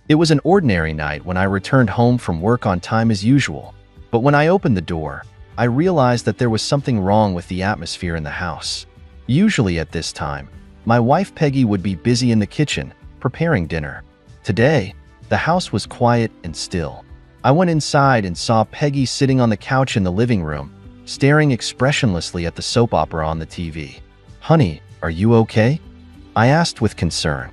It was an ordinary night when I returned home from work on time as usual, but when I opened the door, I realized that there was something wrong with the atmosphere in the house. Usually at this time, my wife Peggy would be busy in the kitchen, preparing dinner. Today, the house was quiet and still. I went inside and saw Peggy sitting on the couch in the living room, staring expressionlessly at the soap opera on the TV. "Honey, are you okay?" I asked with concern.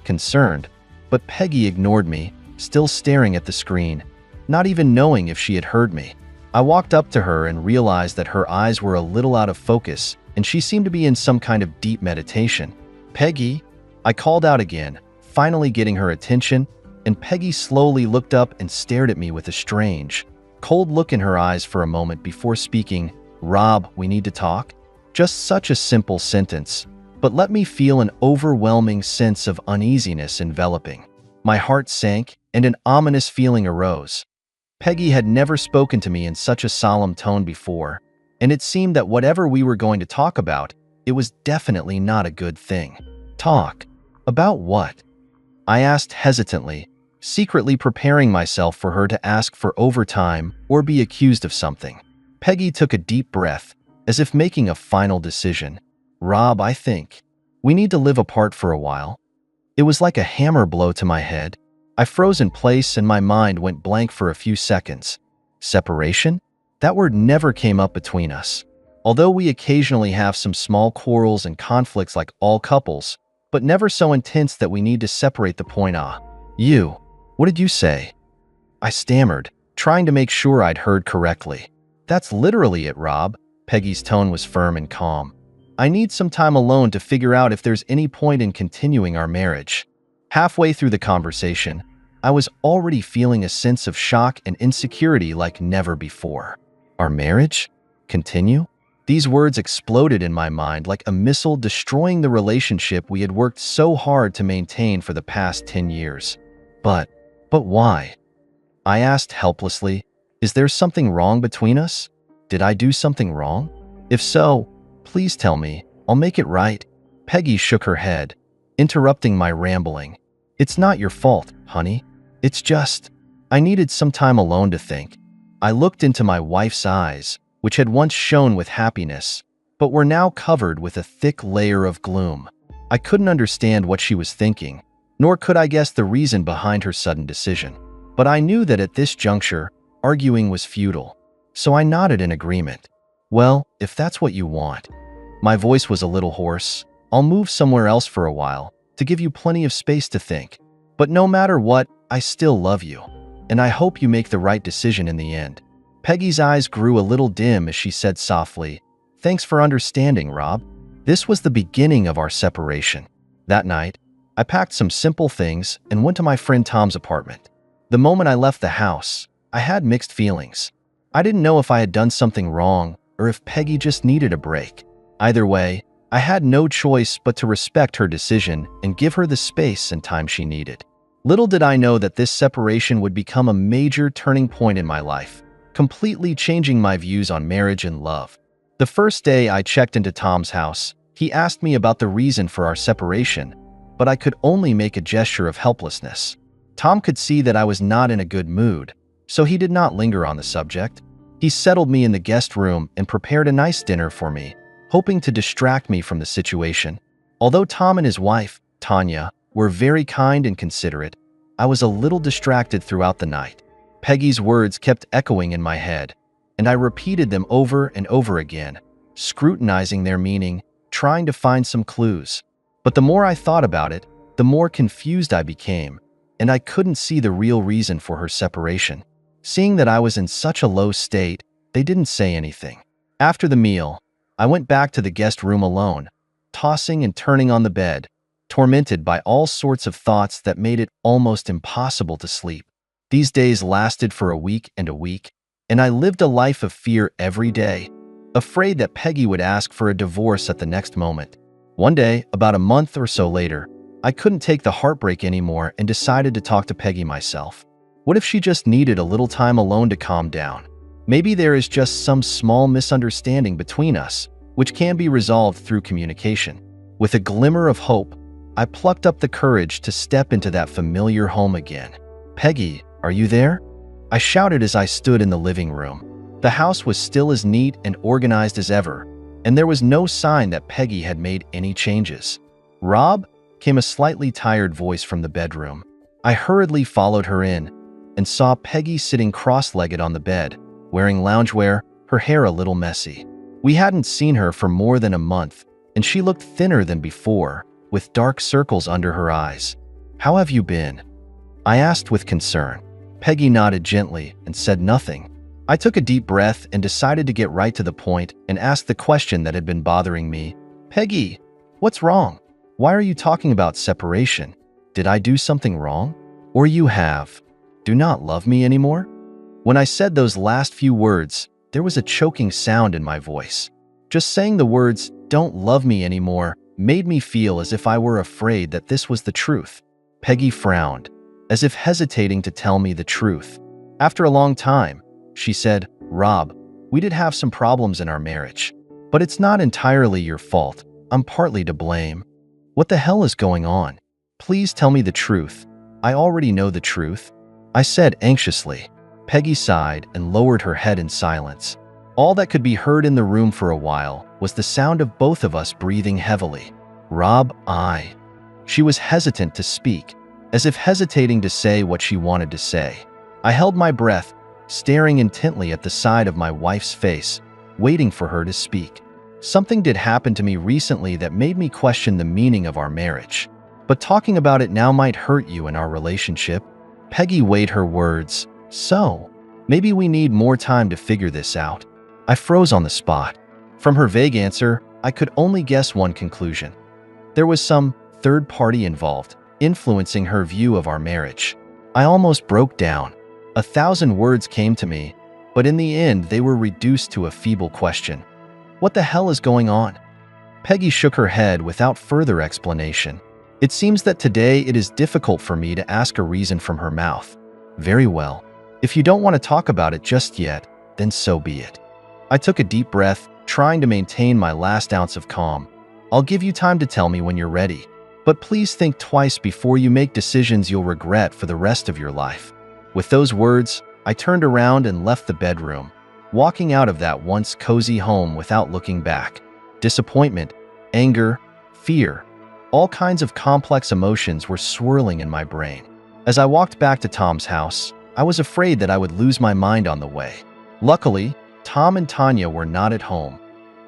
Concerned, but Peggy ignored me, still staring at the screen, not even knowing if she had heard me. I walked up to her and realized that her eyes were a little out of focus, and she seemed to be in some kind of deep meditation. "Peggy?" I called out again, finally getting her attention, and Peggy slowly looked up and stared at me with a strange, cold look in her eyes for a moment before speaking. "Rob, we need to talk?" Just such a simple sentence, but let me feel an overwhelming sense of uneasiness enveloping. My heart sank, and an ominous feeling arose. Peggy had never spoken to me in such a solemn tone before, and it seemed that whatever we were going to talk about, it was definitely not a good thing. "Talk? About what?" I asked hesitantly, secretly preparing myself for her to ask for overtime or be accused of something. Peggy took a deep breath, as if making a final decision. "Rob, I think we need to live apart for a while." It was like a hammer blow to my head. I froze in place and my mind went blank for a few seconds. Separation? That word never came up between us. Although we occasionally have some small quarrels and conflicts like all couples, but never so intense that we need to separate the point. What did you say?" I stammered, trying to make sure I'd heard correctly. "That's literally it, Rob." Peggy's tone was firm and calm. "I need some time alone to figure out if there's any point in continuing our marriage." Halfway through the conversation, I was already feeling a sense of shock and insecurity like never before. Our marriage? Continue? These words exploded in my mind like a missile, destroying the relationship we had worked so hard to maintain for the past 10 years. But why?" I asked helplessly. "Is there something wrong between us? Did I do something wrong? If so, please tell me. I'll make it right." Peggy shook her head, interrupting my rambling. "It's not your fault, honey. It's just, I needed some time alone to think." I looked into my wife's eyes, which had once shone with happiness, but were now covered with a thick layer of gloom. I couldn't understand what she was thinking, nor could I guess the reason behind her sudden decision. But I knew that at this juncture, arguing was futile, so I nodded in agreement. "Well, if that's what you want." My voice was a little hoarse. "I'll move somewhere else for a while, to give you plenty of space to think. But no matter what, I still love you, and I hope you make the right decision in the end." Peggy's eyes grew a little dim as she said softly, "Thanks for understanding, Rob." This was the beginning of our separation. That night, I packed some simple things and went to my friend Tom's apartment. The moment I left the house, I had mixed feelings. I didn't know if I had done something wrong or if Peggy just needed a break. Either way, I had no choice but to respect her decision and give her the space and time she needed. Little did I know that this separation would become a major turning point in my life, completely changing my views on marriage and love. The first day I checked into Tom's house, he asked me about the reason for our separation, but I could only make a gesture of helplessness. Tom could see that I was not in a good mood, so he did not linger on the subject. He settled me in the guest room and prepared a nice dinner for me, hoping to distract me from the situation. Although Tom and his wife, Tanya, were very kind and considerate, I was a little distracted throughout the night. Peggy's words kept echoing in my head, and I repeated them over and over again, scrutinizing their meaning, trying to find some clues. But the more I thought about it, the more confused I became, and I couldn't see the real reason for her separation. Seeing that I was in such a low state, they didn't say anything. After the meal, I went back to the guest room alone, tossing and turning on the bed, tormented by all sorts of thoughts that made it almost impossible to sleep. These days lasted for a week, and I lived a life of fear every day, afraid that Peggy would ask for a divorce at the next moment. One day, about a month or so later, I couldn't take the heartbreak anymore and decided to talk to Peggy myself. What if she just needed a little time alone to calm down? Maybe there is just some small misunderstanding between us, which can be resolved through communication. With a glimmer of hope, I plucked up the courage to step into that familiar home again. "Peggy, are you there?" I shouted as I stood in the living room. The house was still as neat and organized as ever, and there was no sign that Peggy had made any changes. "Rob?" came a slightly tired voice from the bedroom. I hurriedly followed her in and saw Peggy sitting cross-legged on the bed, wearing loungewear, her hair a little messy. We hadn't seen her for more than a month, and she looked thinner than before, with dark circles under her eyes. "How have you been?" I asked with concern. Peggy nodded gently and said nothing. I took a deep breath and decided to get right to the point and ask the question that had been bothering me. "Peggy, what's wrong? Why are you talking about separation? Did I do something wrong? Or you do not love me anymore?" When I said those last few words, there was a choking sound in my voice. Just saying the words, "don't love me anymore," made me feel as if I were afraid that this was the truth. Peggy frowned, as if hesitating to tell me the truth. After a long time, she said, "Rob, we did have some problems in our marriage, but it's not entirely your fault. I'm partly to blame." "What the hell is going on? Please tell me the truth." "I already know the truth," I said anxiously. Peggy sighed and lowered her head in silence. All that could be heard in the room for a while was the sound of both of us breathing heavily. "Rob, She was hesitant to speak, as if hesitating to say what she wanted to say. I held my breath, staring intently at the side of my wife's face, waiting for her to speak. Something did happen to me recently that made me question the meaning of our marriage. But talking about it now might hurt you in our relationship. Peggy weighed her words. "So, maybe we need more time to figure this out." I froze on the spot. From her vague answer, I could only guess one conclusion. There was some third party involved, influencing her view of our marriage. I almost broke down. 1,000 words came to me, but in the end they were reduced to a feeble question. "What the hell is going on?" Peggy shook her head without further explanation. "It seems that today it is difficult for me to ask a reason from her mouth." "Very well. If you don't want to talk about it just yet, then so be it." I took a deep breath, trying to maintain my last ounce of calm. "I'll give you time to tell me when you're ready. But please think twice before you make decisions you'll regret for the rest of your life." With those words, I turned around and left the bedroom, walking out of that once cozy home without looking back. Disappointment, anger, fear, all kinds of complex emotions were swirling in my brain. As I walked back to Tom's house, I was afraid that I would lose my mind on the way. Luckily, Tom and Tanya were not at home.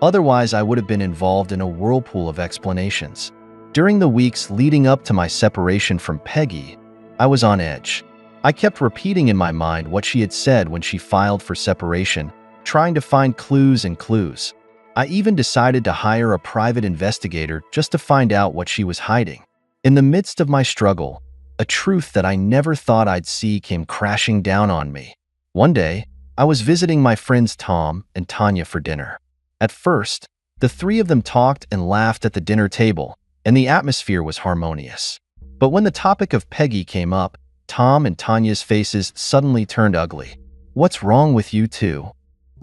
Otherwise, I would have been involved in a whirlpool of explanations. During the weeks leading up to my separation from Peggy, I was on edge. I kept repeating in my mind what she had said when she filed for separation, trying to find clues and clues. I even decided to hire a private investigator just to find out what she was hiding. In the midst of my struggle, a truth that I never thought I'd see came crashing down on me. One day, I was visiting my friends Tom and Tanya for dinner. At first, the three of them talked and laughed at the dinner table, and the atmosphere was harmonious. But when the topic of Peggy came up, Tom and Tanya's faces suddenly turned ugly. "What's wrong with you two?"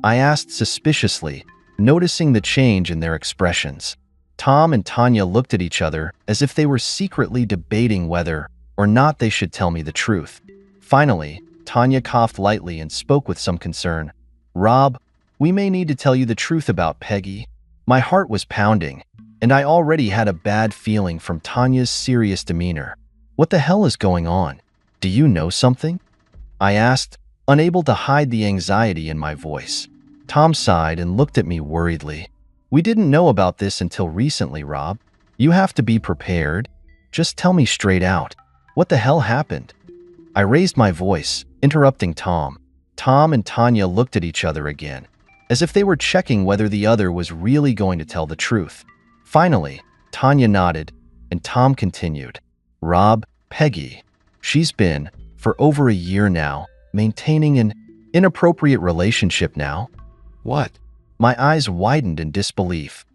I asked suspiciously, noticing the change in their expressions. Tom and Tanya looked at each other as if they were secretly debating whether or not they should tell me the truth. Finally, Tanya coughed lightly and spoke with some concern. "Rob, we may need to tell you the truth about Peggy." My heart was pounding, and I already had a bad feeling from Tanya's serious demeanor. "What the hell is going on? Do you know something?" I asked, unable to hide the anxiety in my voice. Tom sighed and looked at me worriedly. "We didn't know about this until recently, Rob. You have to be prepared. Just tell me straight out. What the hell happened?" I raised my voice, interrupting Tom. Tom and Tanya looked at each other again, as if they were checking whether the other was really going to tell the truth. Finally, Tanya nodded, and Tom continued. "Rob, Peggy, she's been, for over a year now, maintaining an inappropriate relationship now." "What?" My eyes widened in disbelief.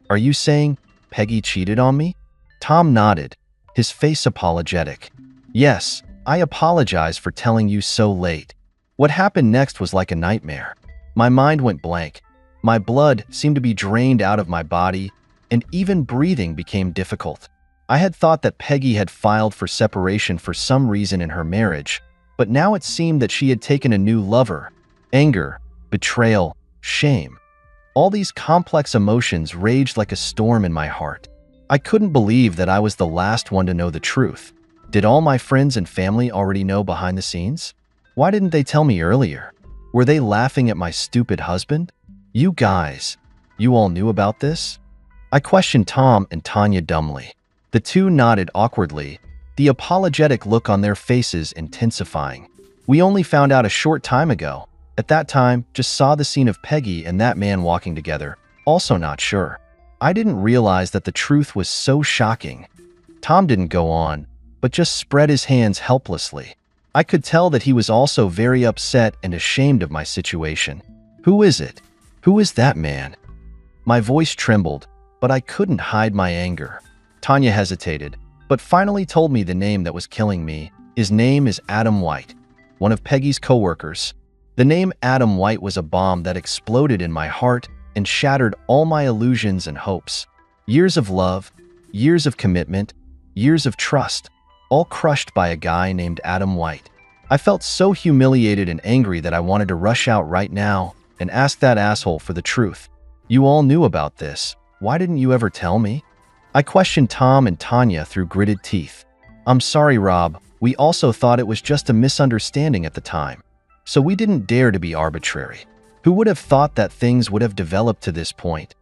"Are you saying Peggy cheated on me?" Tom nodded, his face apologetic. "Yes, I apologize for telling you so late." What happened next was like a nightmare. My mind went blank. My blood seemed to be drained out of my body, and even breathing became difficult. I had thought that Peggy had filed for separation for some reason in her marriage, but now it seemed that she had taken a new lover. Anger, betrayal, shame. All these complex emotions raged like a storm in my heart. I couldn't believe that I was the last one to know the truth. Did all my friends and family already know behind the scenes? Why didn't they tell me earlier? Were they laughing at my stupid husband? You guys, you all knew about this? I questioned Tom and Tanya dumbly. The two nodded awkwardly, the apologetic look on their faces intensifying. We only found out a short time ago. At that time, just saw the scene of Peggy and that man walking together, also not sure. I didn't realize that the truth was so shocking. Tom didn't go on, but just spread his hands helplessly. I could tell that he was also very upset and ashamed of my situation. Who is it? Who is that man? My voice trembled, but I couldn't hide my anger. Tanya hesitated, but finally told me the name that was killing me. His name is Adam White, one of Peggy's co-workers. The name Adam White was a bomb that exploded in my heart and shattered all my illusions and hopes. Years of love, years of commitment, years of trust, all crushed by a guy named Adam White. I felt so humiliated and angry that I wanted to rush out right now and ask that asshole for the truth. You all knew about this. Why didn't you ever tell me? I questioned Tom and Tanya through gritted teeth. I'm sorry, Rob. We also thought it was just a misunderstanding at the time, so we didn't dare to be arbitrary. Who would have thought that things would have developed to this point?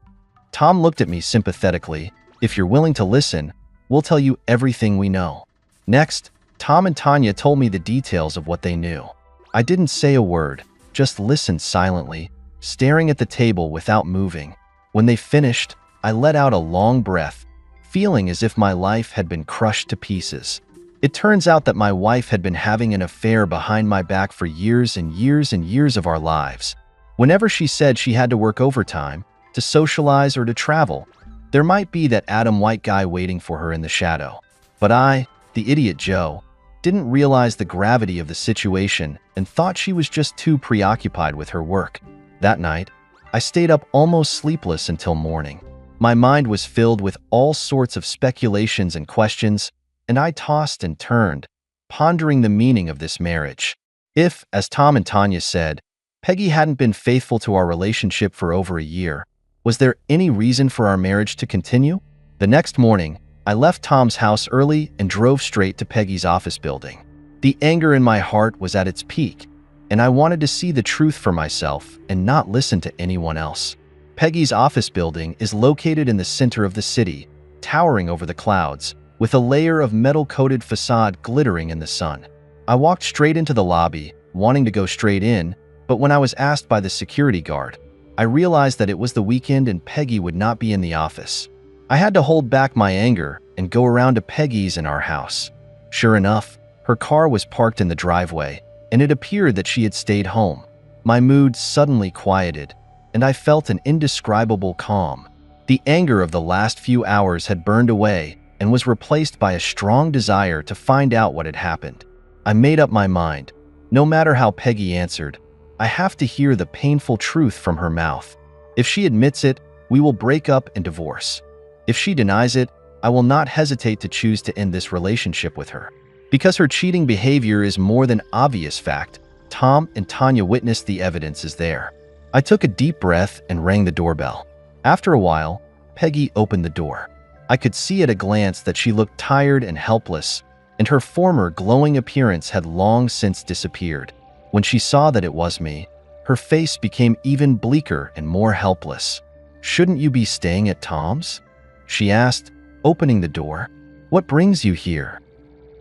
Tom looked at me sympathetically. If you're willing to listen, we'll tell you everything we know. Next, Tom and Tanya told me the details of what they knew. I didn't say a word, just listened silently, staring at the table without moving. When they finished, I let out a long breath, feeling as if my life had been crushed to pieces. It turns out that my wife had been having an affair behind my back for years and years and years of our lives. Whenever she said she had to work overtime, to socialize or to travel, there might be that Adam White guy waiting for her in the shadow. But I, the idiot Joe, didn't realize the gravity of the situation and thought she was just too preoccupied with her work. That night, I stayed up almost sleepless until morning. My mind was filled with all sorts of speculations and questions, and I tossed and turned, pondering the meaning of this marriage. If, as Tom and Tanya said, Peggy hadn't been faithful to our relationship for over a year, was there any reason for our marriage to continue? The next morning, I left Tom's house early and drove straight to Peggy's office building. The anger in my heart was at its peak, and I wanted to see the truth for myself and not listen to anyone else. Peggy's office building is located in the center of the city, towering over the clouds, with a layer of metal-coated facade glittering in the sun. I walked straight into the lobby, wanting to go straight in, but when I was asked by the security guard, I realized that it was the weekend and Peggy would not be in the office. I had to hold back my anger and go around to Peggy's in our house. Sure enough, her car was parked in the driveway, and it appeared that she had stayed home. My mood suddenly quieted, and I felt an indescribable calm. The anger of the last few hours had burned away and was replaced by a strong desire to find out what had happened. I made up my mind. No matter how Peggy answered, I have to hear the painful truth from her mouth. If she admits it, we will break up and divorce. If she denies it, I will not hesitate to choose to end this relationship with her. Because her cheating behavior is more than obvious fact, Tom and Tanya witnessed the evidence is there. I took a deep breath and rang the doorbell. After a while, Peggy opened the door. I could see at a glance that she looked tired and helpless, and her former glowing appearance had long since disappeared. When she saw that it was me, her face became even bleaker and more helpless. "Shouldn't you be staying at Tom's?" she asked, opening the door. "What brings you here?"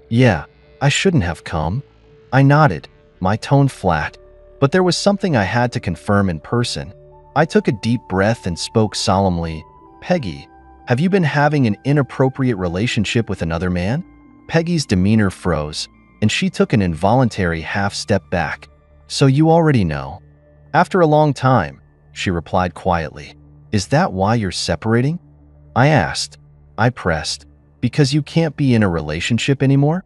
"Yeah, I shouldn't have come." I nodded, my tone flat, but there was something I had to confirm in person. I took a deep breath and spoke solemnly. "Peggy, have you been having an inappropriate relationship with another man?" Peggy's demeanor froze, and she took an involuntary half-step back. "So you already know?" "After a long time," she replied quietly. "Is that why you're separating?" I asked. I pressed. "Because you can't be in a relationship anymore?"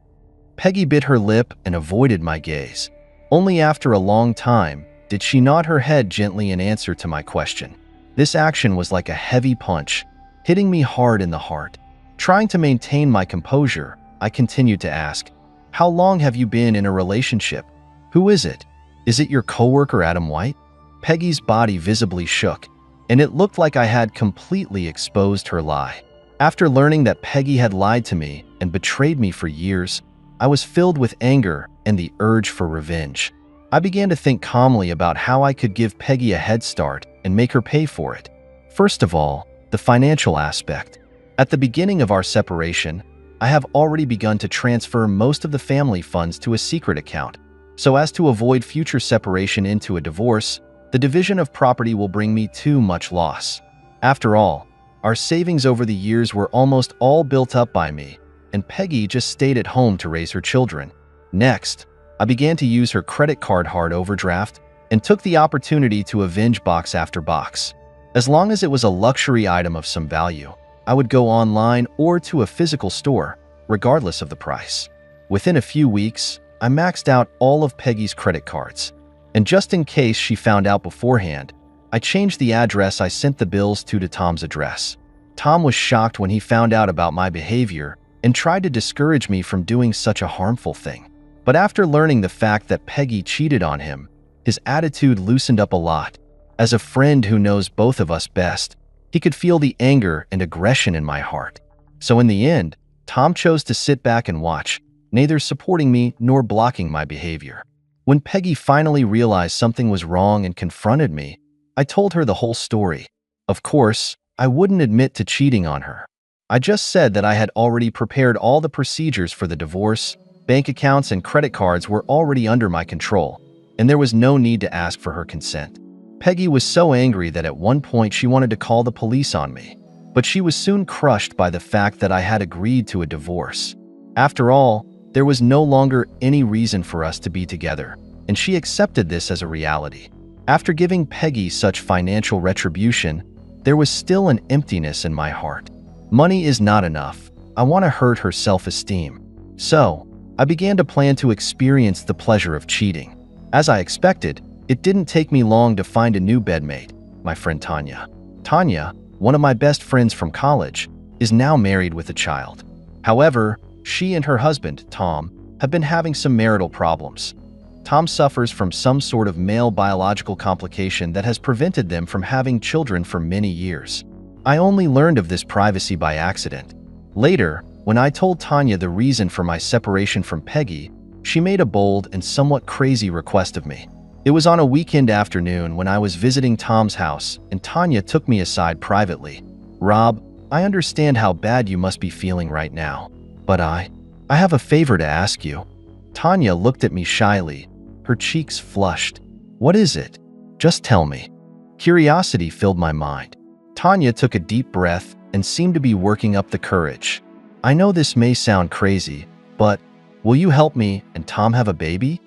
Peggy bit her lip and avoided my gaze. Only after a long time did she nod her head gently in answer to my question. This action was like a heavy punch, hitting me hard in the heart. Trying to maintain my composure, I continued to ask, "How long have you been in a relationship? Who is it? Is it your coworker Adam White?" Peggy's body visibly shook, and it looked like I had completely exposed her lie. After learning that Peggy had lied to me and betrayed me for years, I was filled with anger and the urge for revenge. I began to think calmly about how I could give Peggy a head start and make her pay for it. First of all, the financial aspect. At the beginning of our separation, I have already begun to transfer most of the family funds to a secret account, so as to avoid future separation into a divorce. The division of property will bring me too much loss. After all, our savings over the years were almost all built up by me, and Peggy just stayed at home to raise her children. Next, I began to use her credit card hard overdraft and took the opportunity to avenge box after box. As long as it was a luxury item of some value, I would go online or to a physical store, regardless of the price. Within a few weeks, I maxed out all of Peggy's credit cards. And just in case she found out beforehand, I changed the address I sent the bills to Tom's address. Tom was shocked when he found out about my behavior and tried to discourage me from doing such a harmful thing. But after learning the fact that Peggy cheated on him, his attitude loosened up a lot. As a friend who knows both of us best, he could feel the anger and aggression in my heart. So in the end, Tom chose to sit back and watch, neither supporting me nor blocking my behavior. When Peggy finally realized something was wrong and confronted me, I told her the whole story. Of course, I wouldn't admit to cheating on her. I just said that I had already prepared all the procedures for the divorce, bank accounts and credit cards were already under my control, and there was no need to ask for her consent. Peggy was so angry that at one point she wanted to call the police on me, but she was soon crushed by the fact that I had agreed to a divorce. After all, there was no longer any reason for us to be together, and she accepted this as a reality. After giving Peggy such financial retribution, there was still an emptiness in my heart. Money is not enough. I want to hurt her self-esteem. So, I began to plan to experience the pleasure of cheating. As I expected, it didn't take me long to find a new bedmate, my friend Tanya. Tanya, one of my best friends from college, is now married with a child. However, she and her husband, Tom, have been having some marital problems. Tom suffers from some sort of male biological complication that has prevented them from having children for many years. I only learned of this privacy by accident. Later, when I told Tanya the reason for my separation from Peggy, she made a bold and somewhat crazy request of me. It was on a weekend afternoon when I was visiting Tom's house, and Tanya took me aside privately. "Rob, I understand how bad you must be feeling right now, but I have a favor to ask you." Tanya looked at me shyly, her cheeks flushed. "What is it? Just tell me." Curiosity filled my mind. Tanya took a deep breath and seemed to be working up the courage. "I know this may sound crazy, but will you help me and Tom have a baby?"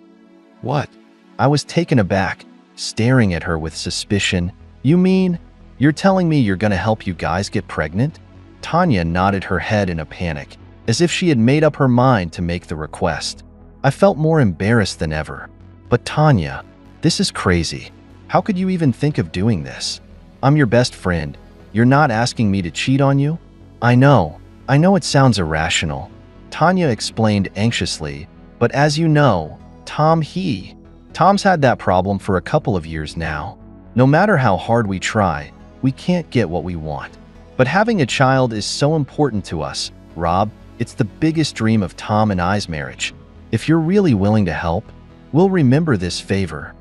"What?" I was taken aback, staring at her with suspicion. "You mean, you're telling me you're gonna help you guys get pregnant?" Tanya nodded her head in a panic, as if she had made up her mind to make the request. I felt more embarrassed than ever. "But Tanya, this is crazy. How could you even think of doing this? I'm your best friend. You're not asking me to cheat on you?" I know it sounds irrational," Tanya explained anxiously, "but as you know, Tom's had that problem for a couple of years now. No matter how hard we try, we can't get what we want. But having a child is so important to us, Rob. It's the biggest dream of Tom and I's marriage. If you're really willing to help, we'll remember this favor."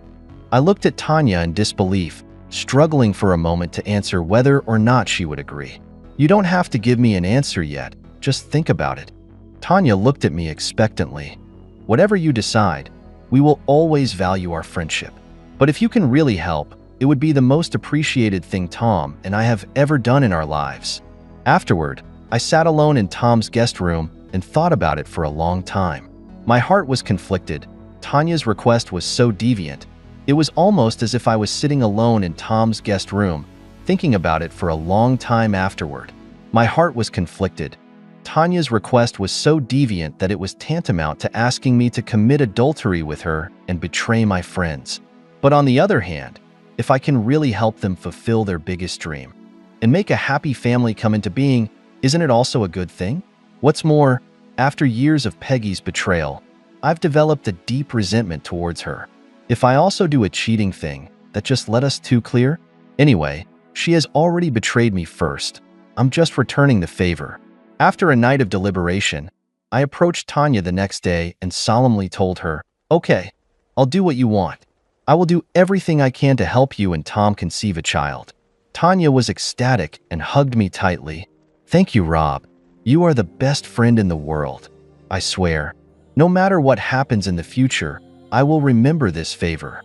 I looked at Tanya in disbelief, struggling for a moment to answer whether or not she would agree. "You don't have to give me an answer yet, just think about it." Tanya looked at me expectantly. "Whatever you decide, we will always value our friendship. But if you can really help, it would be the most appreciated thing Tom and I have ever done in our lives." Afterward, I sat alone in Tom's guest room and thought about it for a long time. My heart was conflicted. Tanya's request was so deviant. It was almost as if I was sitting alone in Tom's guest room, thinking about it for a long time afterward. My heart was conflicted. Tanya's request was so deviant that it was tantamount to asking me to commit adultery with her and betray my friends. But on the other hand, if I can really help them fulfill their biggest dream and make a happy family come into being, Isn't it also a good thing? What's more, after years of Peggy's betrayal, I've developed a deep resentment towards her. If I also do a cheating thing that just let us two clear? Anyway, she has already betrayed me first. I'm just returning the favor. After a night of deliberation, I approached Tanya the next day and solemnly told her, "Okay, I'll do what you want. I will do everything I can to help you and Tom conceive a child." Tanya was ecstatic and hugged me tightly. "Thank you, Rob. You are the best friend in the world. I swear, no matter what happens in the future, I will remember this favor."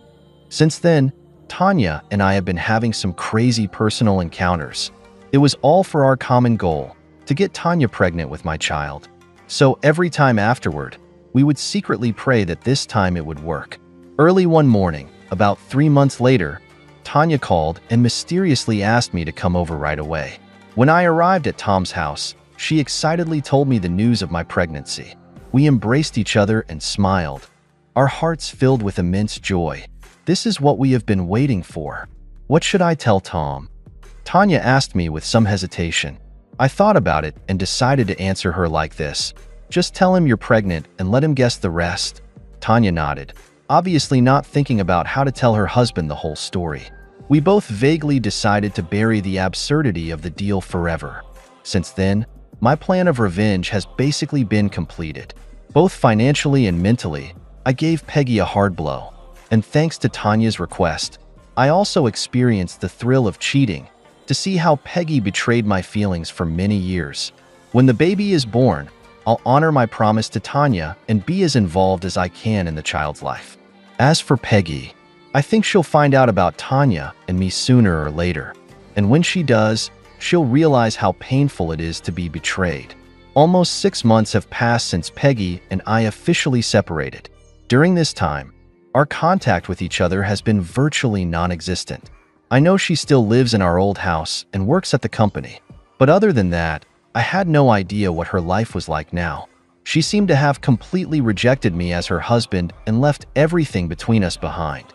Since then, Tanya and I have been having some crazy personal encounters. It was all for our common goal, to get Tanya pregnant with my child. So every time afterward, we would secretly pray that this time it would work. Early one morning, about 3 months later, Tanya called and mysteriously asked me to come over right away. When I arrived at Tom's house, she excitedly told me the news of my pregnancy. We embraced each other and smiled, our hearts filled with immense joy. This is what we have been waiting for. What should I tell Tom? Tanya asked me with some hesitation. I thought about it and decided to answer her like this. Just tell him you're pregnant and let him guess the rest. Tanya nodded, obviously not thinking about how to tell her husband the whole story. We both vaguely decided to bury the absurdity of the deal forever. Since then, my plan of revenge has basically been completed. Both financially and mentally, I gave Peggy a hard blow. And thanks to Tanya's request, I also experienced the thrill of cheating to see how Peggy betrayed my feelings for many years. When the baby is born, I'll honor my promise to Tanya and be as involved as I can in the child's life. As for Peggy, I think she'll find out about Tanya and me sooner or later. And when she does, she'll realize how painful it is to be betrayed. Almost 6 months have passed since Peggy and I officially separated. During this time, our contact with each other has been virtually non-existent. I know she still lives in our old house and works at the company, but other than that, I had no idea what her life was like now. She seemed to have completely rejected me as her husband and left everything between us behind.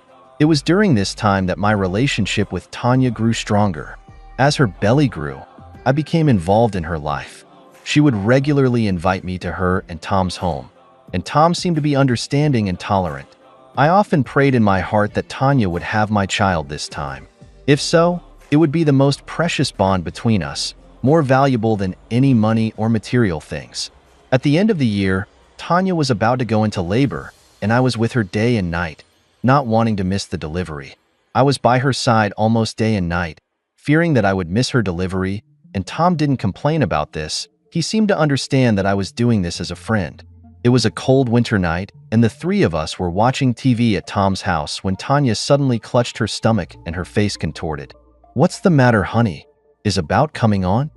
It was during this time that my relationship with Tanya grew stronger. As her belly grew, I became involved in her life. She would regularly invite me to her and Tom's home, and Tom seemed to be understanding and tolerant. I often prayed in my heart that Tanya would have my child this time. If so, it would be the most precious bond between us, more valuable than any money or material things. At the end of the year, Tanya was about to go into labor, and I was with her day and night, not wanting to miss the delivery. I was by her side almost day and night, fearing that I would miss her delivery, and Tom didn't complain about this. He seemed to understand that I was doing this as a friend. It was a cold winter night, and the three of us were watching TV at Tom's house when Tanya suddenly clutched her stomach and her face contorted. "What's the matter, honey? Is a bout coming on?"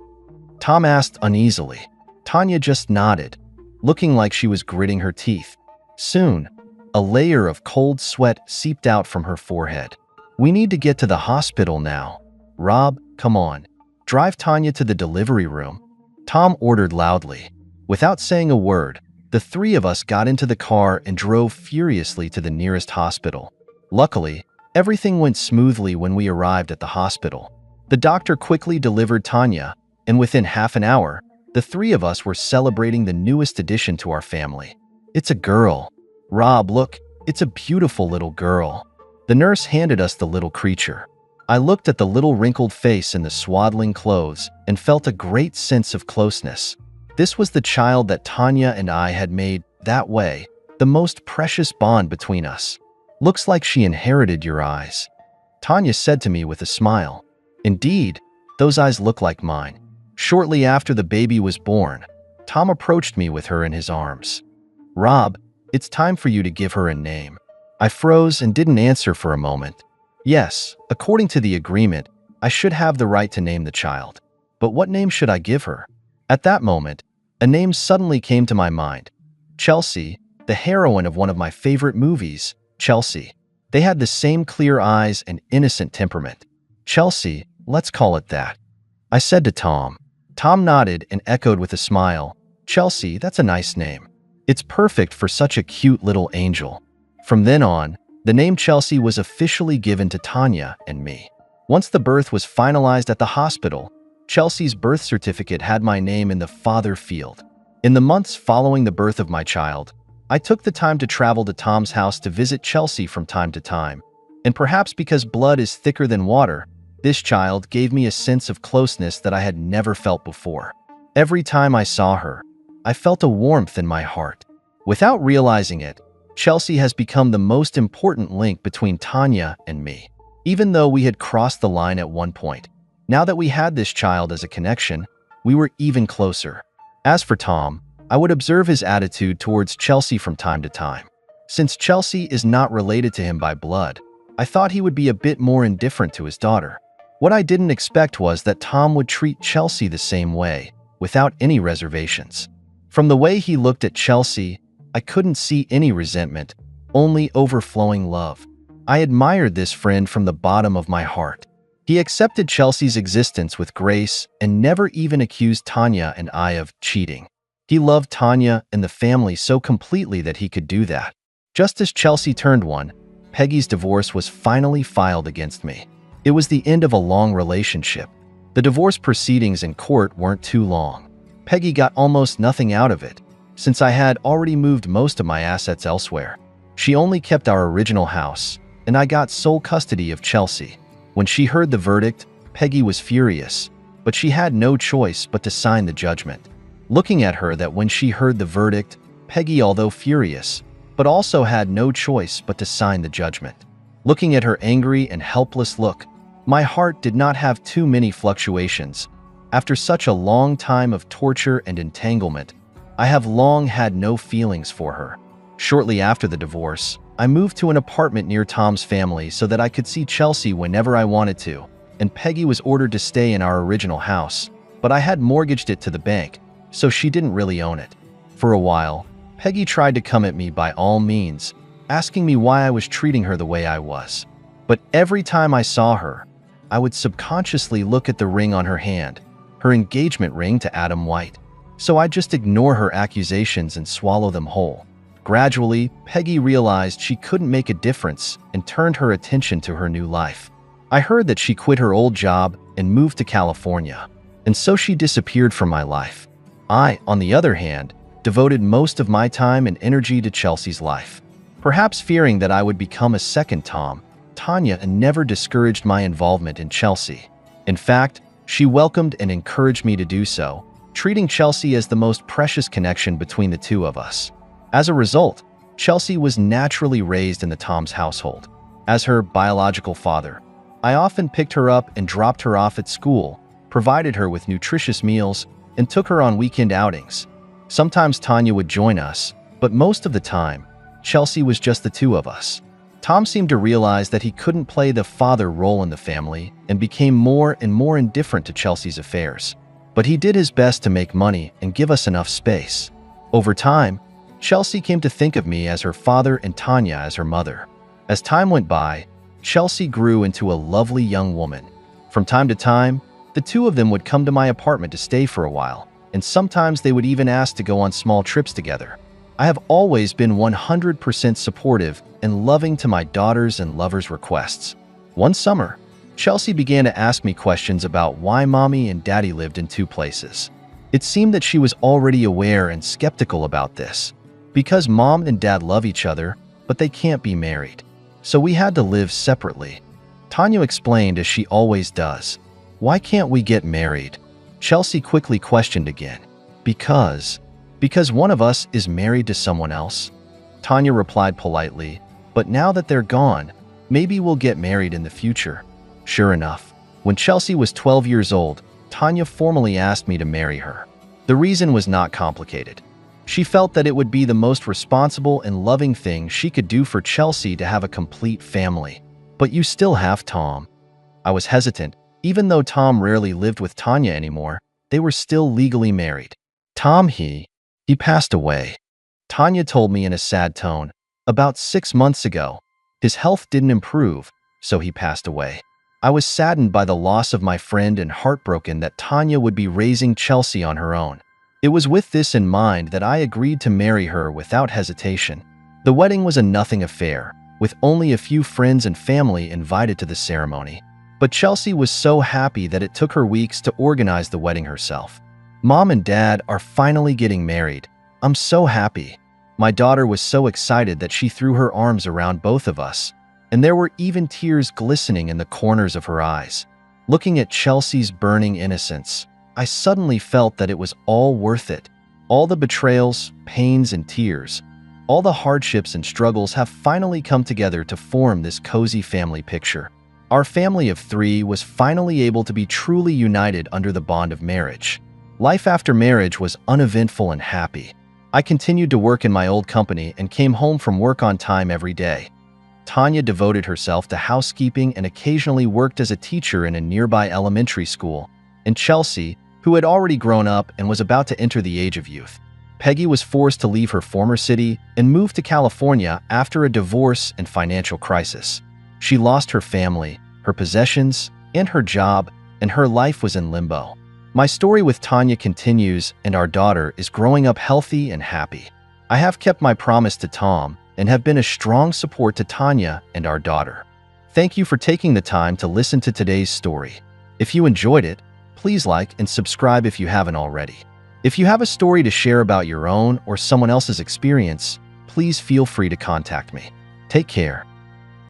Tom asked uneasily. Tanya just nodded, looking like she was gritting her teeth. Soon, a layer of cold sweat seeped out from her forehead. "We need to get to the hospital now. Rob, come on. Drive Tanya to the delivery room," Tom ordered loudly. Without saying a word, the three of us got into the car and drove furiously to the nearest hospital. Luckily, everything went smoothly when we arrived at the hospital. The doctor quickly delivered Tanya, and within half an hour, the three of us were celebrating the newest addition to our family. "It's a girl. Rob, look, it's a beautiful little girl." The nurse handed us the little creature. I looked at the little wrinkled face in the swaddling clothes and felt a great sense of closeness. This was the child that Tanya and I had made that way, the most precious bond between us. "Looks like she inherited your eyes," Tanya said to me with a smile. Indeed, those eyes look like mine. Shortly after the baby was born, Tom approached me with her in his arms. "Rob, it's time for you to give her a name." I froze and didn't answer for a moment. Yes, according to the agreement, I should have the right to name the child. But what name should I give her? At that moment, a name suddenly came to my mind. Chelsea, the heroine of one of my favorite movies, Chelsea. They had the same clear eyes and innocent temperament. "Chelsea, let's call it that," I said to Tom. Tom nodded and echoed with a smile. "Chelsea, that's a nice name. It's perfect for such a cute little angel." From then on, the name Chelsea was officially given to Tanya and me. Once the birth was finalized at the hospital, Chelsea's birth certificate had my name in the father field. In the months following the birth of my child, I took the time to travel to Tom's house to visit Chelsea from time to time. And perhaps because blood is thicker than water, this child gave me a sense of closeness that I had never felt before. Every time I saw her, I felt a warmth in my heart. Without realizing it, Chelsea has become the most important link between Tanya and me. Even though we had crossed the line at one point, now that we had this child as a connection, we were even closer. As for Tom, I would observe his attitude towards Chelsea from time to time. Since Chelsea is not related to him by blood, I thought he would be a bit more indifferent to his daughter. What I didn't expect was that Tom would treat Chelsea the same way, without any reservations. From the way he looked at Chelsea, I couldn't see any resentment, only overflowing love. I admired this friend from the bottom of my heart. He accepted Chelsea's existence with grace and never even accused Tanya and I of cheating. He loved Tanya and the family so completely that he could do that. Just as Chelsea turned one, Peggy's divorce was finally filed against me. It was the end of a long relationship. The divorce proceedings in court weren't too long. Peggy got almost nothing out of it, since I had already moved most of my assets elsewhere. She only kept our original house, and I got sole custody of Chelsea. When she heard the verdict, Peggy was furious, but she had no choice but to sign the judgment. Looking at her that when she heard the verdict, Peggy, although furious, but also had no choice but to sign the judgment. Looking at her angry and helpless look, my heart did not have too many fluctuations. After such a long time of torture and entanglement, I have long had no feelings for her. Shortly after the divorce, I moved to an apartment near Tom's family so that I could see Chelsea whenever I wanted to, and Peggy was ordered to stay in our original house, but I had mortgaged it to the bank, so she didn't really own it. For a while, Peggy tried to come at me by all means, asking me why I was treating her the way I was. But every time I saw her, I would subconsciously look at the ring on her hand, her engagement ring to Adam White. So I'd just ignore her accusations and swallow them whole. Gradually, Peggy realized she couldn't make a difference and turned her attention to her new life. I heard that she quit her old job and moved to California, and so she disappeared from my life. I, on the other hand, devoted most of my time and energy to Chelsea's life. Perhaps fearing that I would become a second Tom, Tanya never discouraged my involvement in Chelsea. In fact, she welcomed and encouraged me to do so, treating Chelsea as the most precious connection between the two of us. As a result, Chelsea was naturally raised in the Tom's household. As her biological father, I often picked her up and dropped her off at school, provided her with nutritious meals, and took her on weekend outings. Sometimes Tanya would join us, but most of the time, Chelsea was just the two of us. Tom seemed to realize that he couldn't play the father role in the family and became more and more indifferent to Chelsea's affairs. But he did his best to make money and give us enough space. Over time, Chelsea came to think of me as her father and Tanya as her mother. As time went by, Chelsea grew into a lovely young woman. From time to time, the two of them would come to my apartment to stay for a while, and sometimes they would even ask to go on small trips together. I have always been 100% supportive and loving to my daughters' and lovers' requests. One summer, Chelsea began to ask me questions about why mommy and daddy lived in two places. It seemed that she was already aware and skeptical about this. Because mom and dad love each other, but they can't be married. So we had to live separately. Tanya explained as she always does. Why can't we get married? Chelsea quickly questioned again. Because one of us is married to someone else? Tanya replied politely, but now that they're gone, maybe we'll get married in the future. Sure enough, when Chelsea was 12 years old, Tanya formally asked me to marry her. The reason was not complicated. She felt that it would be the most responsible and loving thing she could do for Chelsea to have a complete family. But you still have Tom. I was hesitant. Even though Tom rarely lived with Tanya anymore, they were still legally married. Tom, he passed away. Tanya told me in a sad tone. About 6 months ago, his health didn't improve, so he passed away. I was saddened by the loss of my friend and heartbroken that Tanya would be raising Chelsea on her own. It was with this in mind that I agreed to marry her without hesitation. The wedding was a nothing affair, with only a few friends and family invited to the ceremony. But Chelsea was so happy that it took her weeks to organize the wedding herself. Mom and Dad are finally getting married. I'm so happy. My daughter was so excited that she threw her arms around both of us, and there were even tears glistening in the corners of her eyes. Looking at Chelsea's burning innocence, I suddenly felt that it was all worth it. All the betrayals, pains, and tears, all the hardships and struggles have finally come together to form this cozy family picture. Our family of 3 was finally able to be truly united under the bond of marriage. Life after marriage was uneventful and happy. I continued to work in my old company and came home from work on time every day. Tanya devoted herself to housekeeping and occasionally worked as a teacher in a nearby elementary school. And Chelsea, who had already grown up and was about to enter the age of youth. Peggy was forced to leave her former city and move to California after a divorce and financial crisis. She lost her family, her possessions, and her job, and her life was in limbo. My story with Tanya continues, and our daughter is growing up healthy and happy. I have kept my promise to Tom and have been a strong support to Tanya and our daughter. Thank you for taking the time to listen to today's story. If you enjoyed it, please like and subscribe if you haven't already. If you have a story to share about your own or someone else's experience, please feel free to contact me. Take care.